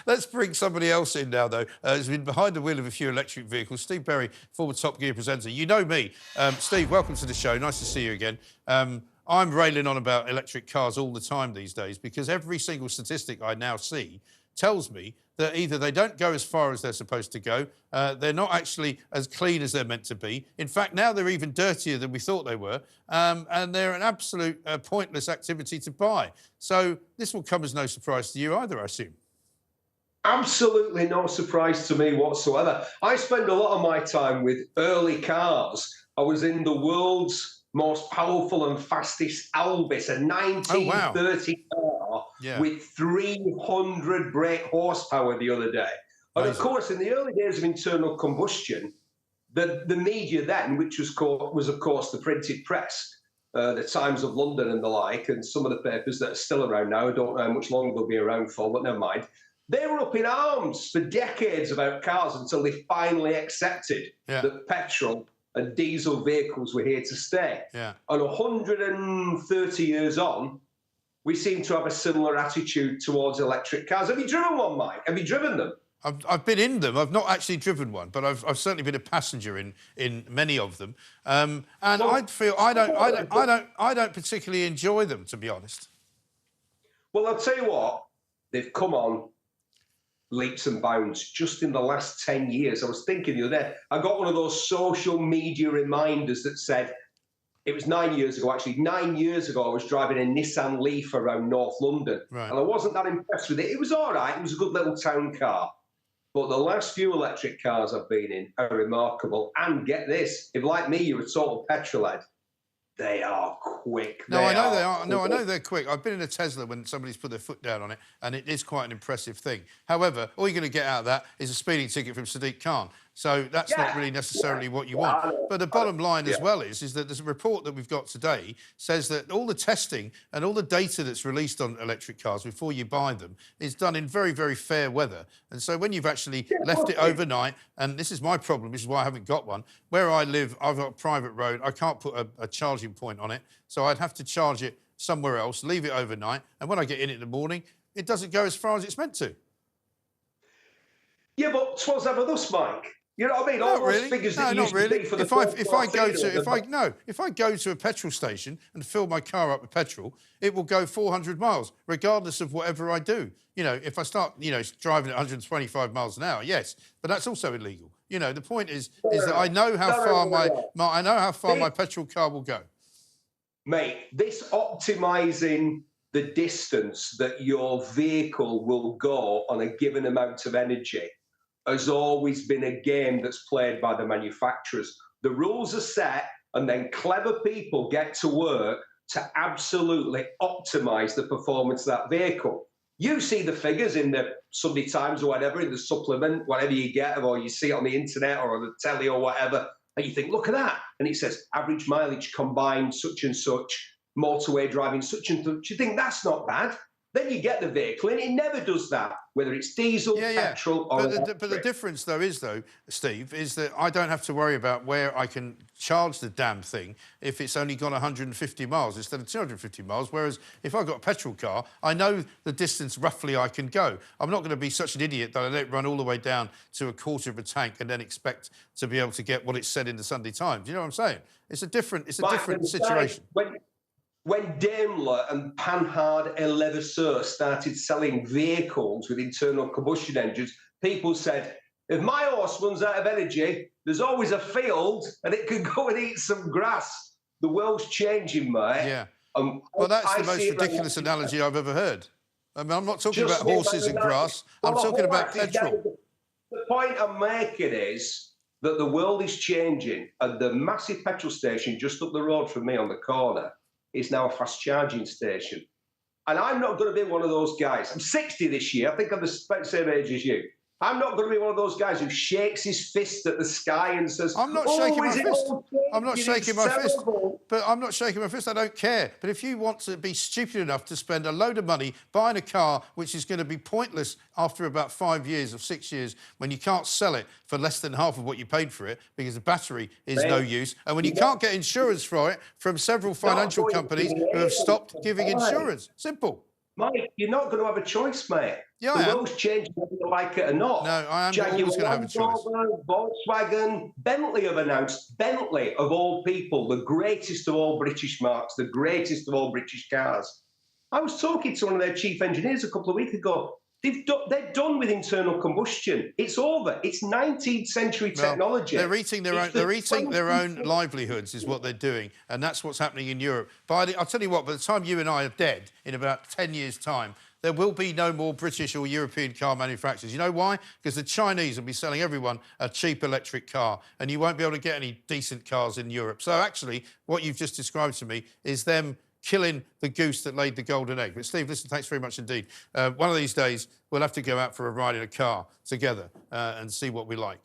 Let's bring somebody else in now, though, who's been behind the wheel of a few electric vehicles. Steve Berry, former Top Gear presenter. You know me. Steve, welcome to the show. Nice to see you again. I'm railing on about electric cars all the time these days because every single statistic I now see tells me that either they don't go as far as they're supposed to go, they're not actually as clean as they're meant to be. In fact, now they're even dirtier than we thought they were, and they're an absolute pointless activity to buy. So this will come as no surprise to you either, I assume. Absolutely no surprise to me whatsoever. I spend a lot of my time with early cars. I was in the world's most powerful and fastest Albis, a 1930 car with 300 brake horsepower the other day. And of course, in the early days of internal combustion, the media then, which was of course the printed press, the Times of London and the like, and some of the papers that are still around now, I don't know how much longer they'll be around for, but never mind. They were up in arms for decades about cars until they finally accepted that petrol and diesel vehicles were here to stay. And 130 years on, we seem to have a similar attitude towards electric cars. Have you driven one, Mike? Have you driven them? I've been in them. I've not actually driven one, but I've certainly been a passenger in many of them. And I feel I don't particularly enjoy them, to be honest. Well, I'll tell you what, they've come on leaps and bounds just in the last 10 years. I was thinking the other day, I got one of those social media reminders that said, it was 9 years ago, actually. 9 years ago, I was driving a Nissan Leaf around North London. And I wasn't that impressed with it. It was all right. It was a good little town car. But the last few electric cars I've been in are remarkable. And get this, if like me, you're a total petrol head, they are quick. No, I know they are. No, I know they're quick. I've been in a Tesla when somebody's put their foot down on it, and it is quite an impressive thing. However, all you're going to get out of that is a speeding ticket from Sadiq Khan. So that's not really necessarily what you want. But the bottom line as well is that there's a report that we've got today says that all the testing and all the data that's released on electric cars before you buy them is done in very, very fair weather. And so when you've actually left it overnight, and this is my problem, this is why I haven't got one, where I live, I've got a private road, I can't put a charging point on it, so I'd have to charge it somewhere else, leave it overnight, and when I get in the morning, it doesn't go as far as it's meant to. Yeah, but suppose have a thus, Mike. You know what I mean? All those figures that used to be for the if I go to a petrol station and fill my car up with petrol, it will go 400 miles, regardless of whatever I do. You know, if I start, driving at 125 miles an hour, yes, but that's also illegal. You know, the point is that I know how far my petrol car will go. Mate, this optimising the distance that your vehicle will go on a given amount of energy has always been a game that's played by the manufacturers. The rules are set, and then clever people get to work to absolutely optimise the performance of that vehicle. You see the figures in the Sunday Times or whatever, in the supplement, whatever you get, or you see it on the internet or on the telly or whatever, and you think, look at that. And it says average mileage combined, such and such, motorway driving, such and such. You think that's not bad. Then you get the vehicle, and it never does that, whether it's diesel, petrol, or electric. But the difference, Steve, is that I don't have to worry about where I can charge the damn thing if it's only gone 150 miles instead of 250 miles, whereas if I've got a petrol car, I know the distance roughly I can go. I'm not going to be such an idiot that I let it run all the way down to a quarter of a tank and then expect to be able to get what it said in the Sunday Times. You know what I'm saying? It's a different situation. When Daimler and Panhard et Levasseur started selling vehicles with internal combustion engines, people said, if my horse runs out of energy, there's always a field and it can go and eat some grass. The world's changing, mate. Yeah. Well, that's the most ridiculous analogy I've ever heard. I mean, I'm not talking about horses and grass. I'm talking about petrol. The point I'm making is that the world is changing, and the massive petrol station just up the road from me on the corner is now a fast charging station. And I'm not going to be one of those guys. I'm 60 this year. I think I'm the same age as you. I'm not going to be one of those guys who shakes his fist at the sky and says, I'm not shaking my fist. I'm not shaking my fist. But I'm not shaking my fist. I don't care. But if you want to be stupid enough to spend a load of money buying a car which is going to be pointless after about 5 years or 6 years when you can't sell it for less than half of what you paid for it because the battery is no use, and when you can't get insurance for it from several financial companies who have stopped giving insurance. Simple. Mike, you're not going to have a choice, mate. Yeah, The I am. world's changing whether you like it or not. No, I am Jaguar always going to have a Land choice. Rover, Volkswagen, Bentley have announced, Bentley of all people, the greatest of all British marques, the greatest of all British cars. I was talking to one of their chief engineers a couple of weeks ago. They're done with internal combustion. It's over. It's 19th century Well, technology. they're eating their own. It's the They're eating their own 20th. livelihoods, is what they're doing, and that's what's happening in Europe. I'll tell you what. By the time you and I are dead, in about 10 years' time, there will be no more British or European car manufacturers. You know why? Because the Chinese will be selling everyone a cheap electric car, and you won't be able to get any decent cars in Europe. So actually, what you've just described to me is them killing the goose that laid the golden egg. But Steve, listen, thanks very much indeed. One of these days, we'll have to go out for a ride in a car together and see what we like.